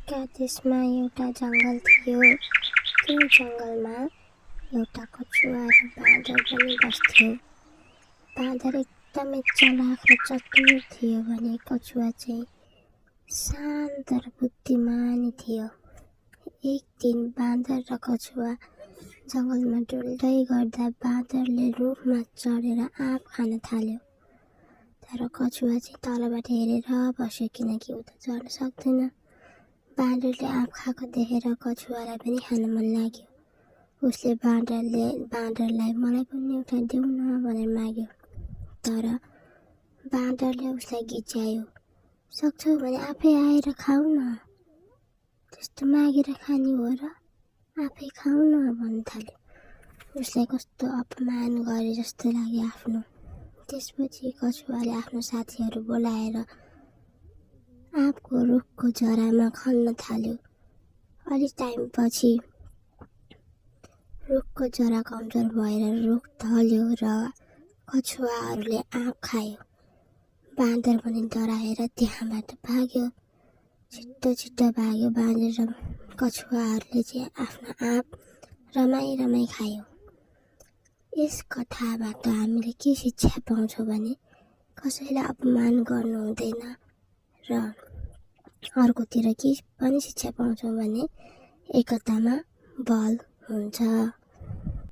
एका देशमा एउटा जङ्गल थियो। त्यो जङ्गलमा एउटा कछुवा र बाँदर पनि बस्थ्यो। बाँदर एकदमै चलाख र चतुर थियो भने कछुवा चाहिँ शान्त र बुद्धिमानी थियो। एक दिन बाँदर र कछुवा जङ्गलमा डुल्दै गर्दा बाँदरले रुखमा चढेर आँप खान थाल्यो। तर कछुवा चाहिँ तलबाट हेरेर बस्यो किनकि ऊ त चढ्न सक्दैन। बाँदरले आँप खाएको देखेर कछुवालाई पनि खान मन लाग्यो। उसले बाँदरलाई मलाई पनि एउटा देऊ न भनेर माग्यो। तर बाँदरले उसलाई गिच्यायो। सक्छौ भने आफै आएर खाऊ न, त्यस्तो मागेर खाने हो र, आफै खाऊ न भन्न थाल्यो। उसलाई कस्तो अपमान गरे जस्तो लाग्यो आफ्नो। त्यसपछि कछुवाले आफ्नो साथीहरू बोलाएर आँपको रुखको जरामा खन्न थाल्यो। अलिक टाइमपछि रुखको जरा कमजोर भएर रुख ढल्यो र कछुवाहरूले आँप खायो। बाँदर पनि डराएर त्यहाँबाट भाग्यो। छिट्टो भाग्यो। बाँदर र कछुवाहरूले चाहिँ आफ्नो आँप रमाई खायो। यस कथाबाट हामीले के शिक्षा पाउँछौँ भने कसैलाई अपमान गर्नु हुँदैन र अर्कोतिर के पनि शिक्षा पाउँछौँ भने एकतामा बल हुन्छ।